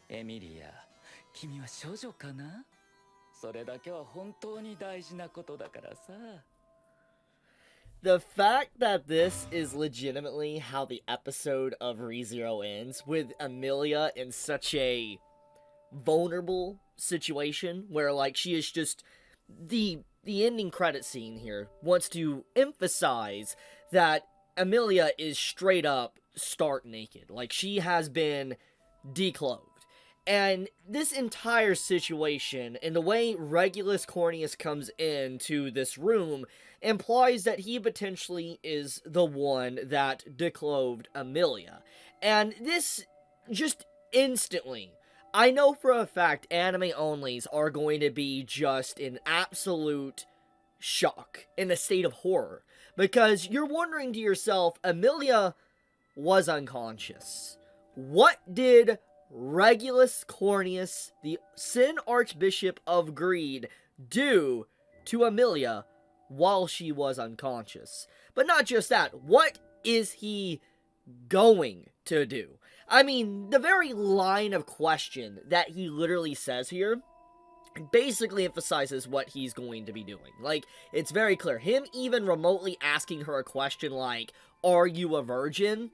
エミリア、君は処女かな？それだけは本当に大事なことだからさ。The fact that this is legitimately how the episode of ReZero ends, with Emilia in such a vulnerable situation where, like, she is just the ending credit scene here wants to emphasize that Emilia is straight up stark naked. Like, she has been declothed. And this entire situation, and the way Regulus Corneas comes into this room, implies that he potentially is the one that declothed Emilia. And this just instantly, I know for a fact anime onlys are going to be just in absolute shock, in a state of horror. Because you're wondering to yourself, Emilia was unconscious. What did Regulus Corneas, the Sin Archbishop of Greed, do to Emilia while she was unconscious? But not just that, what is he going to do? I mean, the very line of question that he literally says here basically emphasizes what he's going to be doing. Like, it's very clear. Him even remotely asking her a question like, "Are you a virgin?"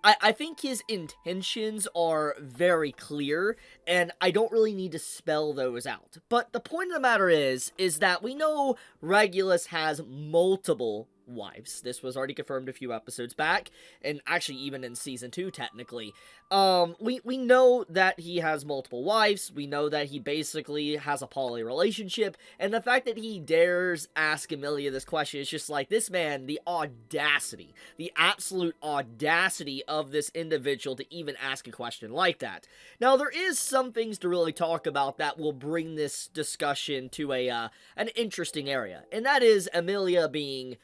I think his intentions are very clear, and I don't really need to spell those out. But the point of the matter is that we know Regulus has multiple wives. This was already confirmed a few episodes back, and actually even in season 2, technically. We know that he has multiple wives, we know that he basically has a poly relationship, and the fact that he dares ask Emilia this question is just like, this man, the audacity, the absolute audacity of this individual to even ask a question like that. Now, there is some things to really talk about that will bring this discussion to an interesting area, and that is Emilia being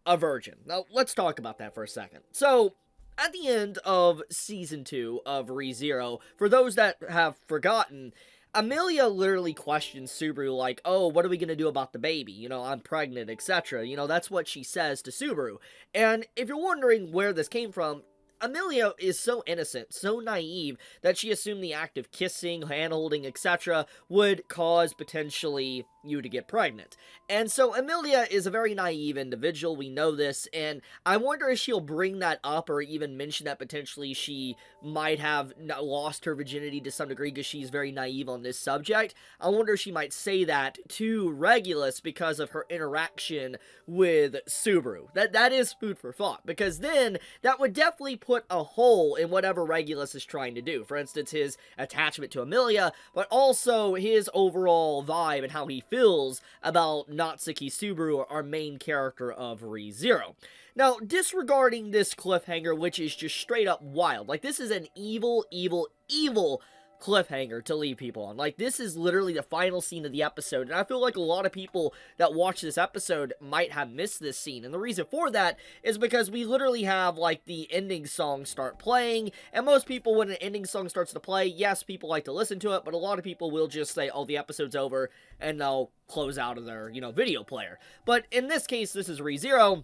a virgin. Now, let's talk about that for a second. So, at the end of Season 2 of ReZero, for those that have forgotten, Emilia literally questions Subaru like, "Oh, what are we gonna do about the baby? You know, I'm pregnant, etc." You know, that's what she says to Subaru. And if you're wondering where this came from, Emilia is so innocent, so naive, that she assumed the act of kissing, hand-holding, etc. would cause, potentially, you to get pregnant. And so Emilia is a very naive individual, we know this, and I wonder if she'll bring that up or even mention that potentially she might have lost her virginity to some degree because she's very naive on this subject. I wonder if she might say that to Regulus because of her interaction with Subaru. That is food for thought, because then that would definitely put a hole in whatever Regulus is trying to do. For instance, his attachment to Emilia, but also his overall vibe and how he feels about Natsuki Subaru, our main character of ReZero. Now, disregarding this cliffhanger, which is just straight up wild, like, this is an evil, evil, evil cliffhanger to leave people on. Like, this is literally the final scene of the episode, and I feel like a lot of people that watch this episode might have missed this scene, and the reason for that is because we literally have, like, the ending song start playing, and most people, when an ending song starts to play, yes, people like to listen to it, but a lot of people will just say, "Oh, the episode's over," and they'll close out of their, video player. But in this case, this is ReZero,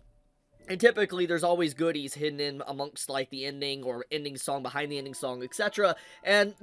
and typically, there's always goodies hidden in amongst, like, the ending or ending song, behind the ending song, etc. And,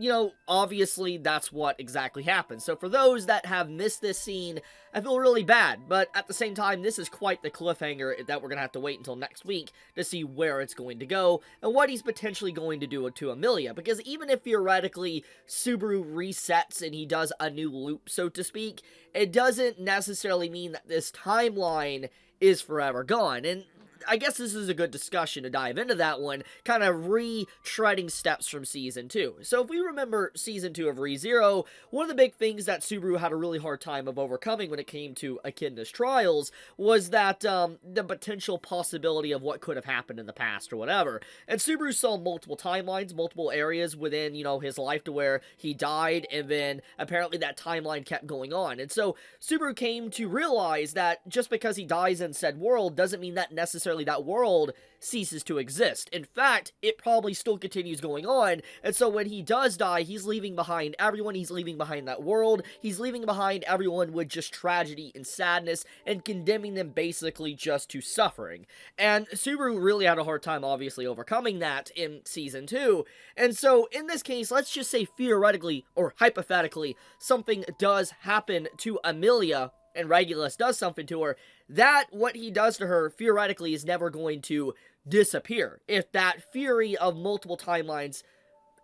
obviously, that's what exactly happens. So for those that have missed this scene, I feel really bad. But at the same time, this is quite the cliffhanger that we're going to have to wait until next week to see where it's going to go and what he's potentially going to do to Emilia. Because even if theoretically Subaru resets and he does a new loop, so to speak, it doesn't necessarily mean that this timeline is forever gone. And I guess this is a good discussion to dive into that one, kind of retreading steps from Season 2. So if we remember Season 2 of ReZero, one of the big things that Subaru had a really hard time of overcoming when it came to Echidna's trials was that the potential possibility of what could have happened in the past or whatever. And Subaru saw multiple timelines, multiple areas within, his life to where he died, and then apparently that timeline kept going on. And so Subaru came to realize that just because he dies in said world doesn't mean that necessarily necessarily that world ceases to exist. In fact, it probably still continues going on, and so when he does die, he's leaving behind everyone, he's leaving behind that world, he's leaving behind everyone with just tragedy and sadness, and condemning them basically just to suffering. And Subaru really had a hard time, obviously, overcoming that in Season 2, and so in this case, let's just say theoretically, or hypothetically, something does happen to Emilia, and Regulus does something to her, that what he does to her, theoretically, is never going to disappear, if that theory of multiple timelines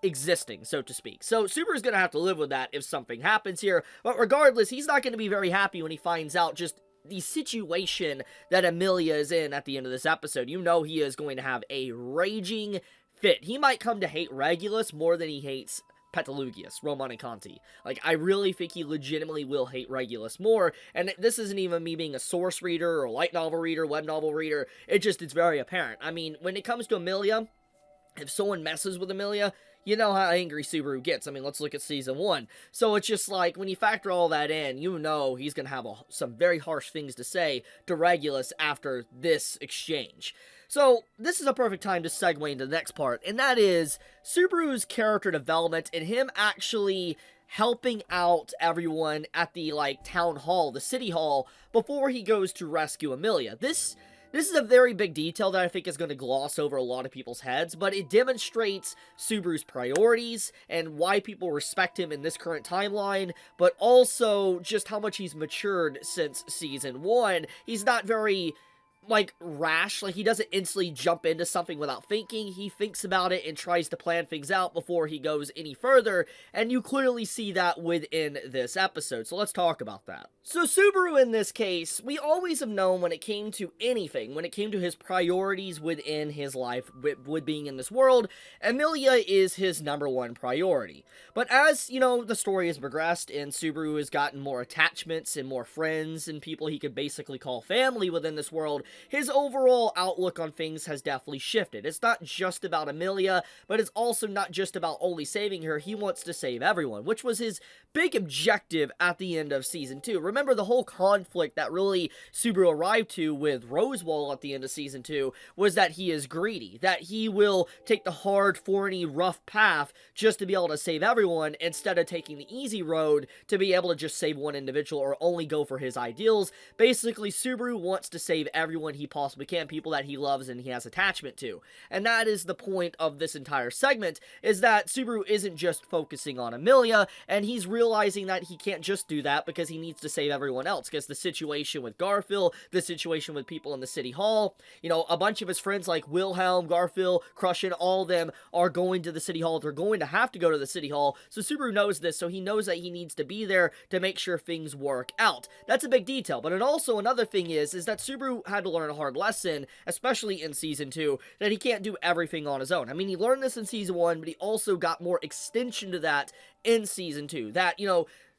existing, so to speak. So Subaru's gonna have to live with that if something happens here, but regardless, he's not gonna be very happy when he finds out just the situation that Emilia is in at the end of this episode. You know he is going to have a raging fit. He might come to hate Regulus more than he hates Petalugius, Romani Conti. Like, I really think he legitimately will hate Regulus more, and this isn't even me being a source reader, or light novel reader, web novel reader, it's very apparent. I mean, when it comes to Emilia, if someone messes with Emilia, you know how angry Subaru gets. I mean, let's look at Season 1. So it's just like, when you factor all that in, you know he's gonna have some very harsh things to say to Regulus after this exchange. So, this is a perfect time to segue into the next part, and that is Subaru's character development and him actually helping out everyone at the, town hall, the city hall, before he goes to rescue Emilia. This is a very big detail that I think is going to gloss over a lot of people's heads, but it demonstrates Subaru's priorities and why people respect him in this current timeline, but also just how much he's matured since Season 1. He's not very rash. He doesn't instantly jump into something without thinking. He thinks about it and tries to plan things out before he goes any further, and you clearly see that within this episode, so let's talk about that. So Subaru in this case, we always have known when it came to anything, when it came to his priorities within his life, with being in this world, Emilia is his #1 priority. But as, the story has progressed and Subaru has gotten more attachments and more friends and people he could basically call family within this world, his overall outlook on things has definitely shifted. It's not just about Emilia, but it's also not just about only saving her. He wants to save everyone, which was his big objective at the end of Season 2. Remember, the whole conflict that really Subaru arrived to with Rosewall at the end of Season 2 was that he is greedy, that he will take the hard, thorny, rough path just to be able to save everyone, instead of taking the easy road to be able to just save one individual or only go for his ideals. Basically, Subaru wants to save everyone he possibly can, people that he loves and he has attachment to. And that is the point of this entire segment, is that Subaru isn't just focusing on Emilia, and he's realizing that he can't just do that because he needs to save everyone else, because the situation with Garfield, the situation with people in the city hall, a bunch of his friends like Wilhelm, Garfield, Crushin, all of them are going to the city hall. They're going to have to go to the city hall, so Subaru knows this, so he knows that he needs to be there to make sure things work out. That's a big detail, but it also, another thing is that Subaru had to learn a hard lesson, especially in Season 2, that he can't do everything on his own. I mean, he learned this in Season 1, but he also got more extension to that in Season 2. That,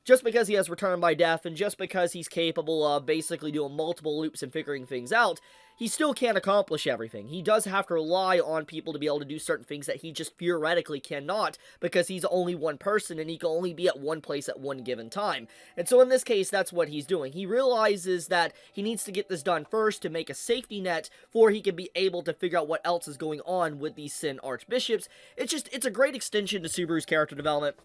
just because he has Return by Death, and just because he's capable of basically doing multiple loops and figuring things out, he still can't accomplish everything. He does have to rely on people to be able to do certain things that he just theoretically cannot, because he's only one person and he can only be at one place at one given time. And so in this case, that's what he's doing. He realizes that he needs to get this done first to make a safety net before he can be able to figure out what else is going on with these Sin Archbishops. It's a great extension to Subaru's character development.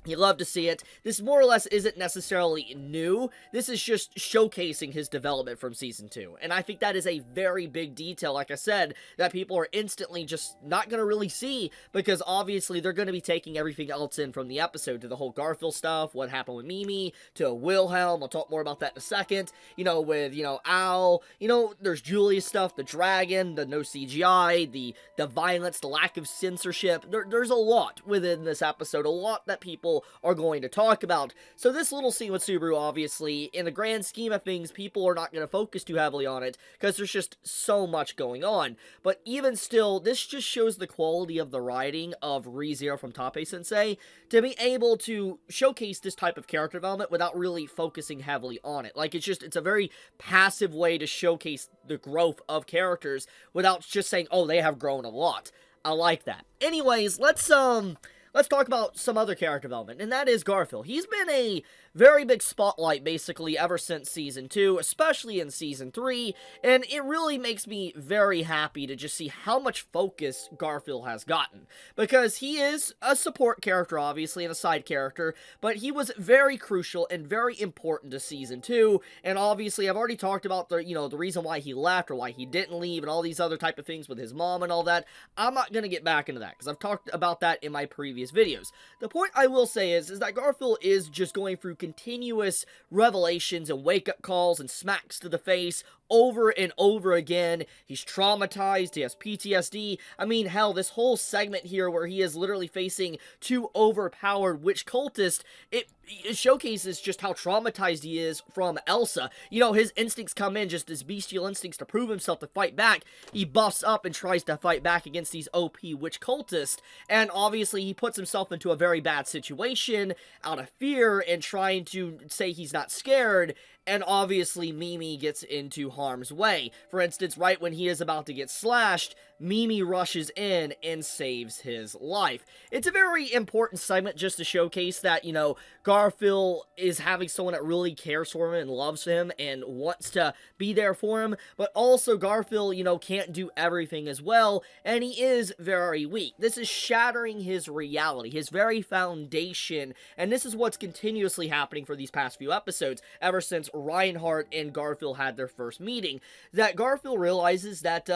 You love to see it. This more or less isn't necessarily new. This is just showcasing his development from Season 2. And I think that is a very big detail, like I said, that people are instantly just not going to really see, because obviously they're going to be taking everything else in from the episode, to the whole Garfield stuff, what happened with Mimi, to Wilhelm. I'll talk more about that in a second. With, Al, there's Julia's stuff, the dragon, the no CGI, the violence, the lack of censorship. There's a lot within this episode, a lot that people are going to talk about. So this little scene with Subaru, obviously, in the grand scheme of things, people are not going to focus too heavily on it, because there's just so much going on. But even still, this just shows the quality of the writing of ReZero from Tape Sensei, to be able to showcase this type of character development without really focusing heavily on it. It's a very passive way to showcase the growth of characters, without just saying, oh, they have grown a lot. I like that. Anyways, let's talk about some other character development, and that is Garfield. He's been a very big spotlight basically ever since Season 2, especially in Season 3, and it really makes me very happy to just see how much focus Garfield has gotten, because he is a support character, obviously, and a side character, but he was very crucial and very important to Season 2, and obviously I've already talked about the, the reason why he left or why he didn't leave and all these other type of things with his mom and all that. I'm not going to get back into that, because I've talked about that in my previous videos. The point I will say is that Garfield is just going through continuous revelations and wake-up calls and smacks to the face over and over again. He's traumatized, he has PTSD. I mean, hell, this whole segment here where he is literally facing two overpowered witch cultists, it showcases just how traumatized he is from Elsa. His instincts come in, just his bestial instincts to prove himself, to fight back. He buffs up and tries to fight back against these OP witch cultists, and obviously he puts himself into a very bad situation out of fear and trying to say he's not scared. And obviously, Mimi gets into harm's way. For instance, right when he is about to get slashed, Mimi rushes in and saves his life. It's a very important segment just to showcase that, Garfield is having someone that really cares for him and loves him and wants to be there for him. But also, Garfield, can't do everything as well, and he is very weak. This is shattering his reality, his very foundation, and this is what's continuously happening for these past few episodes, ever since Reinhardt and Garfield had their first meeting, that Garfield realizes that,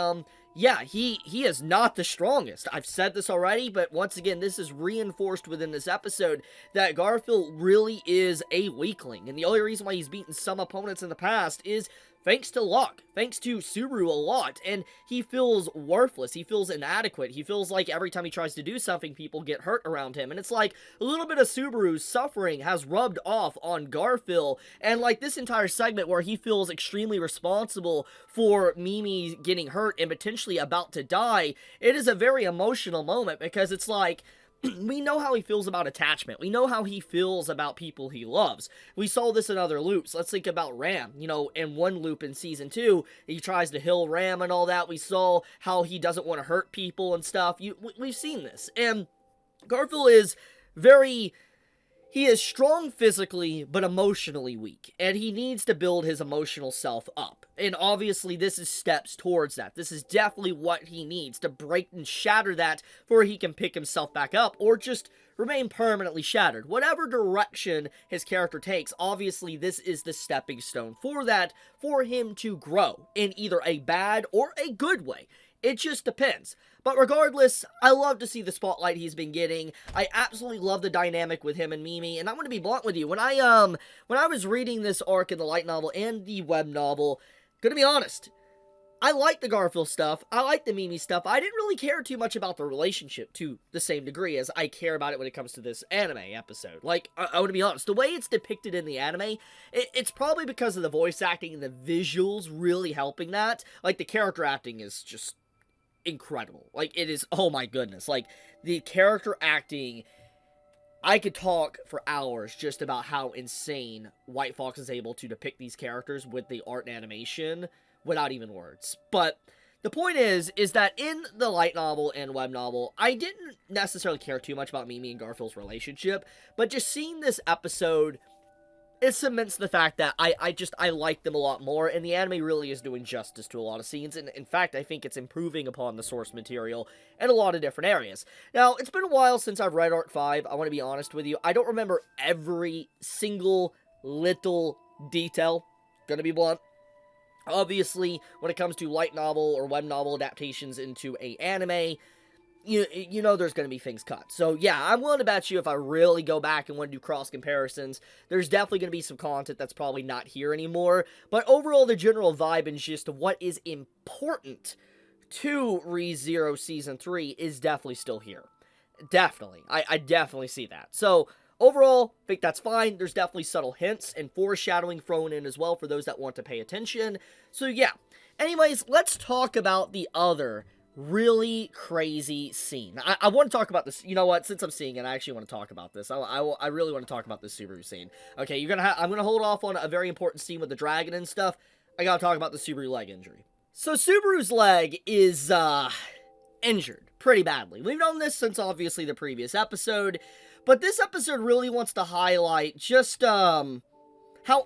yeah, he is not the strongest. I've said this already, but once again, this is reinforced within this episode, that Garfield really is a weakling, and the only reason why he's beaten some opponents in the past is thanks to luck, thanks to Subaru a lot, and he feels worthless, he feels inadequate, he feels like every time he tries to do something, people get hurt around him, and it's like, a little bit of Subaru's suffering has rubbed off on Garfield, and like this entire segment where he feels extremely responsible for Mimi getting hurt and potentially about to die, it is a very emotional moment, because it's like, we know how he feels about attachment. We know how he feels about people he loves. We saw this in other loops. Let's think about Ram. In one loop in Season 2, he tries to heal Ram and all that. We saw how he doesn't want to hurt people and stuff. We've seen this. And Garfield is he is strong physically, but emotionally weak, and he needs to build his emotional self up. And obviously, this is steps towards that. This is definitely what he needs to break and shatter that before he can pick himself back up, or just remain permanently shattered. Whatever direction his character takes, obviously, this is the stepping stone for that, for him to grow in either a bad or a good way. It just depends. But regardless, I love to see the spotlight he's been getting. I absolutely love the dynamic with him and Mimi, and I'm going to be blunt with you. When I was reading this arc in the light novel and the web novel, gonna be honest, I like the Garfield stuff, I like the Mimi stuff. I didn't really care too much about the relationship to the same degree as I care about it when it comes to this anime episode. Like, I want to be honest, the way it's depicted in the anime, it's probably because of the voice acting and the visuals really helping that. Like, the character acting is just incredible. Like, it is, oh my goodness, like, the character acting, I could talk for hours just about how insane White Fox is able to depict these characters with the art and animation without even words. But the point is that in the light novel and web novel, I didn't necessarily care too much about Mimi and Garfield's relationship, but just seeing this episode, it cements the fact that I like them a lot more, and the anime really is doing justice to a lot of scenes, and in fact, I think it's improving upon the source material in a lot of different areas. Now, it's been a while since I've read Arc 5, I want to be honest with you. I don't remember every single little detail, gonna be blunt. Obviously, when it comes to light novel or web novel adaptations into a anime, you know there's going to be things cut. So yeah, I'm willing to bet you if I really go back and want to do cross comparisons, there's definitely going to be some content that's probably not here anymore. But overall, the general vibe and gist of what is important to ReZero Season 3 is definitely still here. Definitely. I definitely see that. So overall, I think that's fine. There's definitely subtle hints and foreshadowing thrown in as well for those that want to pay attention. So yeah. Anyways, let's talk about the other really crazy scene. I want to talk about this. You know what? Since I'm seeing it, I actually want to talk about this. I really want to talk about this Subaru scene. Okay, I'm gonna hold off on a very important scene with the dragon and stuff. I gotta talk about the Subaru leg injury. So Subaru's leg is injured. pretty badly. We've known this since obviously the previous episode, but this episode really wants to highlight just how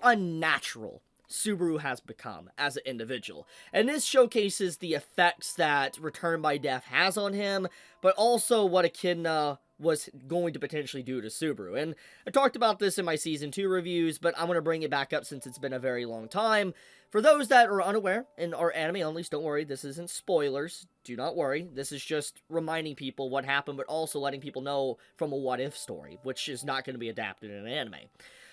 unnatural Subaru has become as an individual. And this showcases the effects that Return by Death has on him, but also what Echidna was going to potentially do to Subaru. And I talked about this in my Season 2 reviews, but I'm going to bring it back up since it's been a very long time. For those that are unaware and are anime onlys, don't worry, this isn't spoilers. Do not worry. This is just reminding people what happened, but also letting people know from a what-if story, which is not going to be adapted in an anime.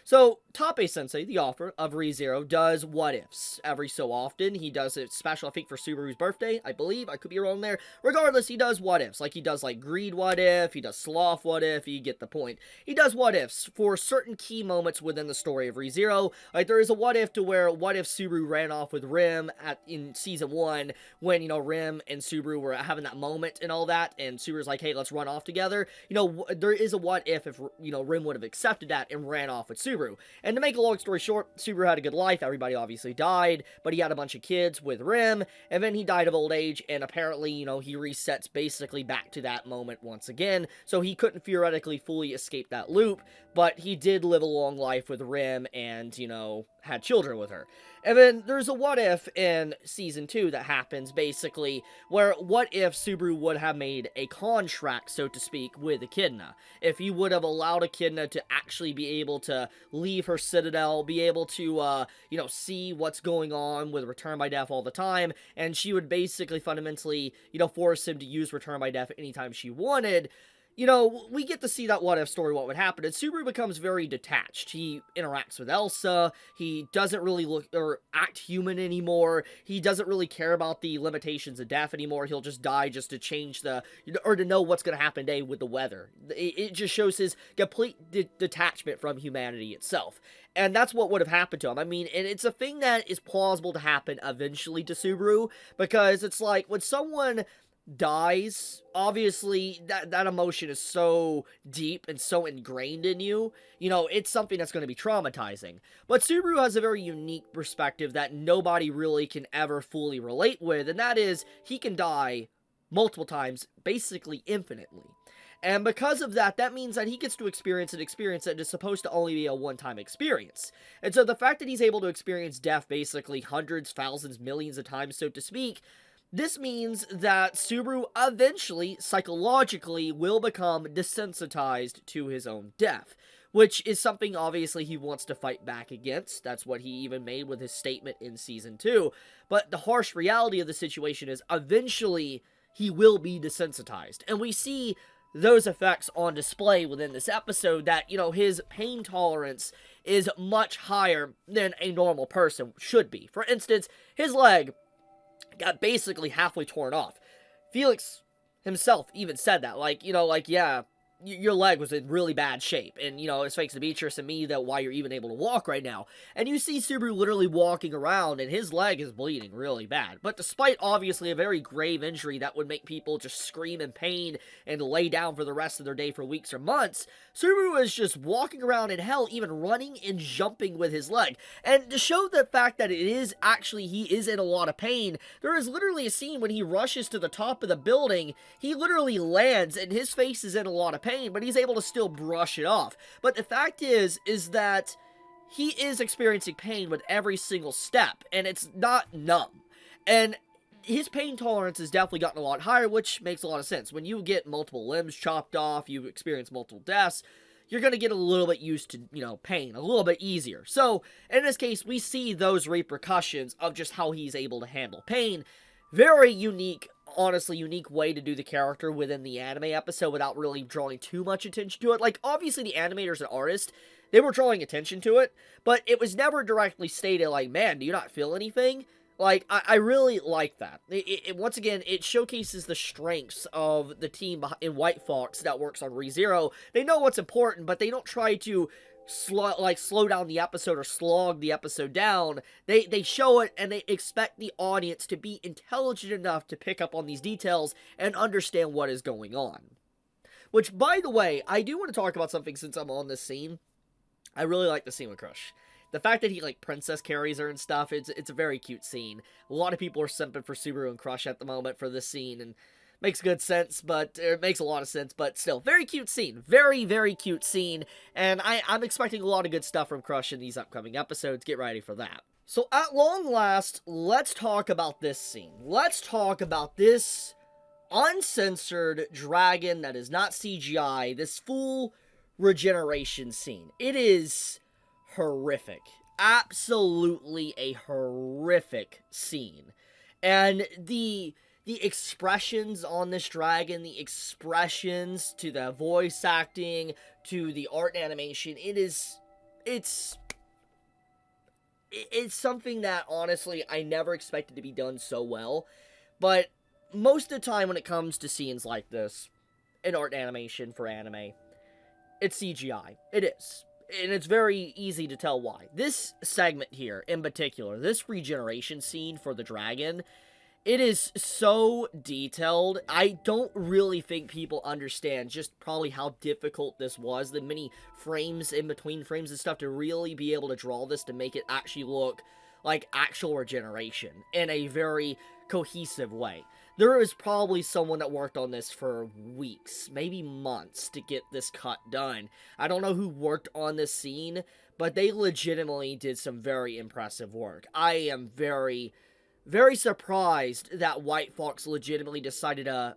So, Tape-sensei, the author of ReZero, does what-ifs every so often. He does it special, I think, for Subaru's birthday, I believe. I could be wrong there. Regardless, he does what-ifs. Like, he does, like, Greed what-if, he does Sloth what-if, you get the point. He does what-ifs for certain key moments within the story of ReZero. Like, there is a what-if to where, what if Subaru ran off with Rim in Season 1, when, you know, Rim and Subaru were having that moment and all that, and Subaru's like, hey, let's run off together. You know, there is a what-if if, you know, Rim would have accepted that and ran off with Subaru. And to make a long story short, Subaru had a good life, everybody obviously died, but he had a bunch of kids with Rim, and then he died of old age, and apparently, you know, he resets basically back to that moment once again, so he couldn't theoretically fully escape that loop, but he did live a long life with Rim and, you know, had children with her. And then there's a what if in Season 2 that happens, basically, where what if Subaru would have made a contract, so to speak, with Echidna? If he would have allowed Echidna to actually be able to leave her citadel, be able to, you know, see what's going on with Return by Death all the time, and she would basically fundamentally, you know, force him to use Return by Death anytime she wanted. You know, we get to see that what-if story, what would happen, and Subaru becomes very detached. He interacts with Elsa, he doesn't really look or act human anymore, he doesn't really care about the limitations of death anymore, he'll just die just to change the, or to know what's going to happen today with the weather. It just shows his complete detachment from humanity itself. And that's what would have happened to him. I mean, and it's a thing that is plausible to happen eventually to Subaru, because it's like, when someone dies, obviously that emotion is so deep and so ingrained in you, you know, it's something that's going to be traumatizing. But Subaru has a very unique perspective that nobody really can ever fully relate with, and that is, he can die multiple times, basically infinitely. And because of that, that means that he gets to experience an experience that is supposed to only be a one-time experience. And so the fact that he's able to experience death basically hundreds, thousands, millions of times, so to speak, this means that Subaru eventually, psychologically, will become desensitized to his own death, which is something obviously he wants to fight back against. That's what he even made with his statement in Season 2. But the harsh reality of the situation is, eventually, he will be desensitized. And we see those effects on display within this episode, that, you know, his pain tolerance is much higher than a normal person should be. For instance, his leg got basically halfway torn off. Felix himself even said that, like, you know, like, yeah, your leg was in really bad shape, and, you know, it's thanks to Beatrice and me that why you're even able to walk right now. And you see Subaru literally walking around, and his leg is bleeding really bad. But despite, obviously, a very grave injury that would make people just scream in pain and lay down for the rest of their day for weeks or months, Subaru is just walking around in hell, even running and jumping with his leg. And to show the fact that it is actually, he is in a lot of pain, there is literally a scene when he rushes to the top of the building, he literally lands, and his face is in a lot of pain, but he's able to still brush it off. But the fact is that he is experiencing pain with every single step, and it's not numb. And his pain tolerance has definitely gotten a lot higher, which makes a lot of sense. When you get multiple limbs chopped off, you experience multiple deaths, you're going to get a little bit used to, you know, pain, a little bit easier. So, in this case, we see those repercussions of just how he's able to handle pain. Very unique, honestly, unique way to do the character within the anime episode without really drawing too much attention to it. Like, obviously, the animators and artists, they were drawing attention to it, but it was never directly stated, like, man, do you not feel anything? Like, I really like that. Once again, it showcases the strengths of the team in White Fox that works on ReZero. They know what's important, but they don't try to slow down the episode or slog the episode down. They show it, and they expect the audience to be intelligent enough to pick up on these details and understand what is going on. Which, by the way, I do want to talk about something since I'm on this scene. I really like the scene with Crush. The fact that he, like, princess carries her and stuff, it's a very cute scene. A lot of people are simping for Subaru and Crush at the moment for this scene, and makes good sense, but it makes a lot of sense, but still, very cute scene. Very, very cute scene, and I'm expecting a lot of good stuff from Crush in these upcoming episodes. Get ready for that. So at long last, let's talk about this scene. Let's talk about this uncensored dragon that is not CGI, this full regeneration scene. It is horrific. Absolutely a horrific scene. And the expressions on this dragon, the expressions to the voice acting, to the art and animation, it's something that, honestly, I never expected to be done so well. But most of the time when it comes to scenes like this, in art and animation for anime, it's CGI. It is. And it's very easy to tell why. This segment here, in particular, this regeneration scene for the dragon, it is so detailed. I don't really think people understand just probably how difficult this was. The many frames in between frames and stuff to really be able to draw this to make it actually look like actual regeneration in a very cohesive way. There is probably someone that worked on this for weeks, maybe months, to get this cut done. I don't know who worked on this scene, but they legitimately did some very impressive work. I am very surprised that White Fox legitimately decided to,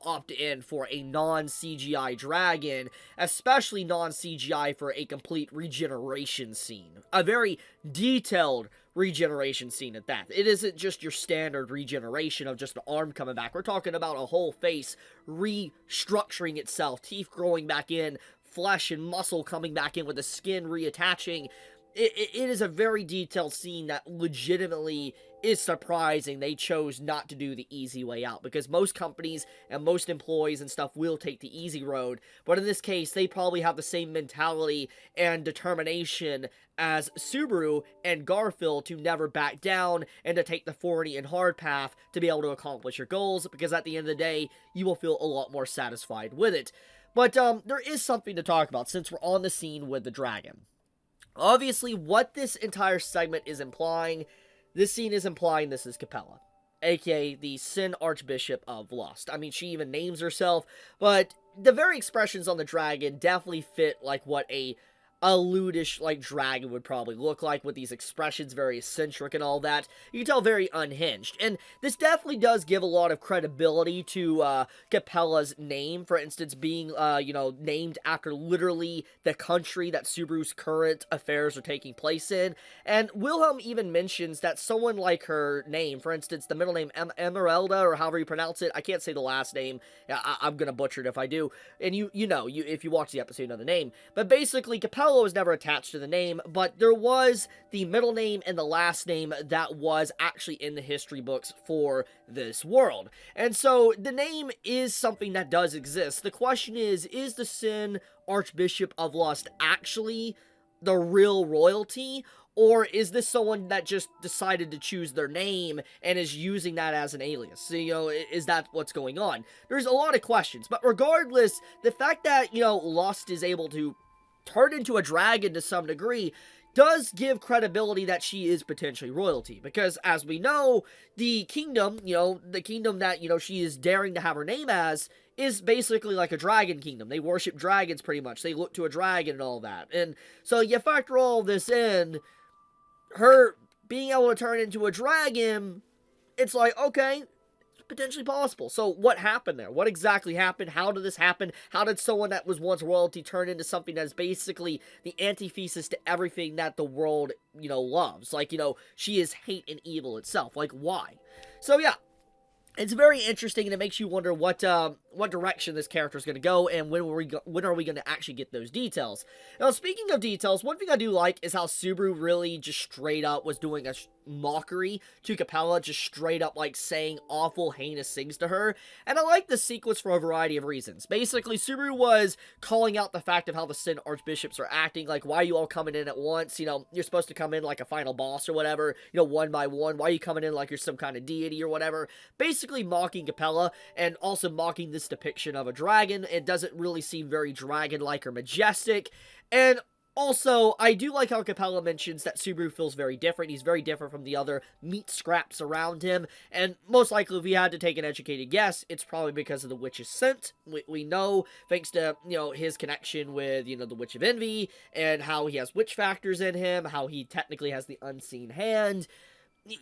opt in for a non-CGI dragon, especially non-CGI for a complete regeneration scene. A very detailed regeneration scene at that. It isn't just your standard regeneration of just an arm coming back. We're talking about a whole face restructuring itself, teeth growing back in, flesh and muscle coming back in with the skin reattaching. It is a very detailed scene that legitimately is surprising they chose not to do the easy way out, because most companies and most employees and stuff will take the easy road, but in this case they probably have the same mentality and determination as Subaru and Garfield to never back down and to take the 40 and hard path to be able to accomplish your goals, because at the end of the day you will feel a lot more satisfied with it. But there is something to talk about since we're on the scene with the dragon. Obviously, what this entire segment is implying, this scene is implying this is Capella, aka the Sin Archbishop of Lust. I mean, she even names herself, but the very expressions on the dragon definitely fit like what a lewdish like dragon would probably look like, with these expressions very eccentric and all that. You can tell very unhinged, and this definitely does give a lot of credibility to Capella's name, for instance being named after literally the country that Subaru's current affairs are taking place in. And Wilhelm even mentions that someone like her name, for instance the middle name Emeralda, or however you pronounce it, I can't say the last name, I'm gonna butcher it if I do, and you if you watch the episode you know the name, but basically Capella was never attached to the name, but there was the middle name and the last name that was actually in the history books for this world. And so the name is something that does exist. The question is the Sin Archbishop of Lust actually the real royalty, or is this someone that just decided to choose their name and is using that as an alias? So, is that what's going on? There's a lot of questions, but regardless, the fact that, Lust is able to turn into a dragon to some degree does give credibility that she is potentially royalty, because as we know, the kingdom that, she is daring to have her name as is basically like a dragon kingdom. They worship dragons pretty much. They look to a dragon and all that. And so you factor all this in, her being able to turn into a dragon, it's like, okay, potentially possible. So what happened there? What exactly happened? How did this happen? How did someone that was once royalty turn into something that is basically the antithesis to everything that the world, loves? Like, she is hate and evil itself. Like, why? So yeah, it's very interesting, and it makes you wonder what direction this character is going to go, and when are we going to actually get those details. Now, speaking of details, one thing I do like is how Subaru really just straight up was doing a mockery to Capella, just straight up like saying awful, heinous things to her. And I like this sequence for a variety of reasons. Basically, Subaru was calling out the fact of how the Sin Archbishops are acting, like, why are you all coming in at once? You're supposed to come in like a final boss or whatever, one by one. Why are you coming in like you're some kind of deity or whatever? Basically mocking Capella, and also mocking this depiction of a dragon. It doesn't really seem very dragon-like or majestic, and Also, I do like how Capella mentions that Subaru feels very different. He's very different from the other meat scraps around him. And most likely, if we had to take an educated guess, it's probably because of the Witch's scent. We know, thanks to, his connection with, the Witch of Envy, and how he has witch factors in him, how he technically has the unseen hand.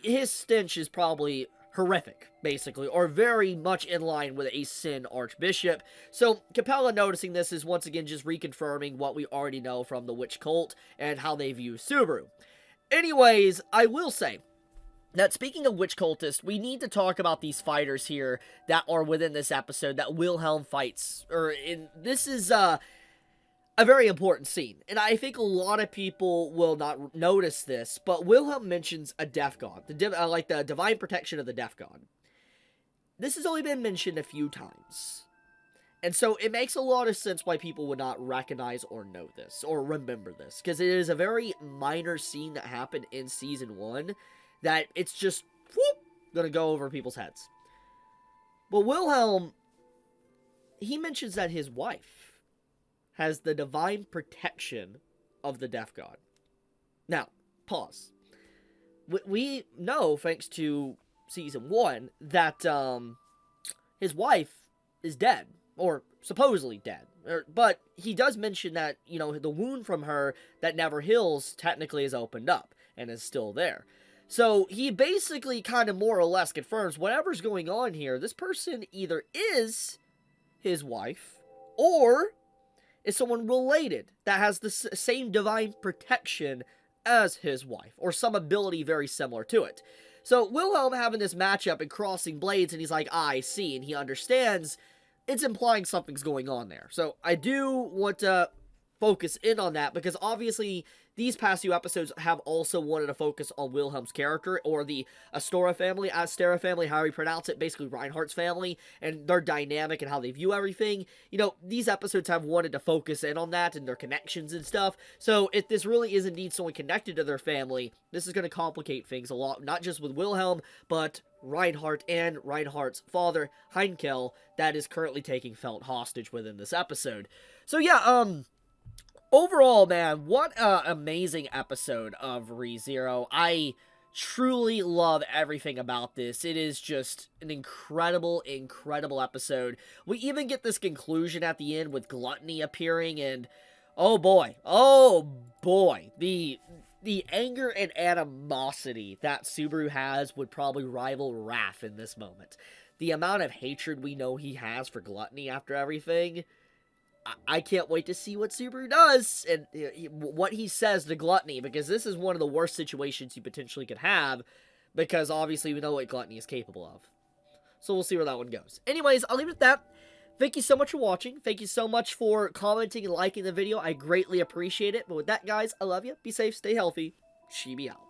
His stench is probably horrific, basically, or very much in line with a Sin Archbishop. So Capella noticing this is once again just reconfirming what we already know from the Witch Cult and how they view Subaru. Anyways, I will say that speaking of Witch Cultists, we need to talk about these fighters here that are within this episode that Wilhelm fights. This is a very important scene, and I think a lot of people will not notice this, but Wilhelm mentions a death god, the divine protection of the death god. This has only been mentioned a few times, and so it makes a lot of sense why people would not recognize or know this, or remember this, because it is a very minor scene that happened in Season 1, that it's just, whoop, gonna go over people's heads. But Wilhelm, he mentions that his wife has the divine protection of the death god. Now, pause. We know, thanks to Season 1, that his wife is dead, or supposedly dead. But he does mention that, the wound from her that never heals technically is opened up, and is still there. So he basically kind of more or less confirms whatever's going on here, this person either is his wife, or is someone related that has the same divine protection as his wife, or some ability very similar to it. So Wilhelm having this matchup and crossing blades, and he's like, I see, and he understands, it's implying something's going on there. So I do want to focus in on that, because obviously these past few episodes have also wanted to focus on Wilhelm's character, or the Astera family, however you pronounce it, basically Reinhardt's family, and their dynamic and how they view everything. These episodes have wanted to focus in on that and their connections and stuff. So if this really is indeed someone connected to their family, this is going to complicate things a lot, not just with Wilhelm, but Reinhardt and Reinhardt's father, Heinkel, that is currently taking Felt hostage within this episode. So yeah, overall, man, what an amazing episode of ReZero. I truly love everything about this. It is just an incredible, incredible episode. We even get this conclusion at the end with Gluttony appearing, and oh boy, the anger and animosity that Subaru has would probably rival wrath in this moment. The amount of hatred we know he has for Gluttony after everything, I can't wait to see what Subaru does and what he says to Gluttony, because this is one of the worst situations you potentially could have, because obviously we know what Gluttony is capable of. So we'll see where that one goes. Anyways, I'll leave it at that. Thank you so much for watching. Thank you so much for commenting and liking the video. I greatly appreciate it. But with that, guys, I love you. Be safe, stay healthy. Chibi out.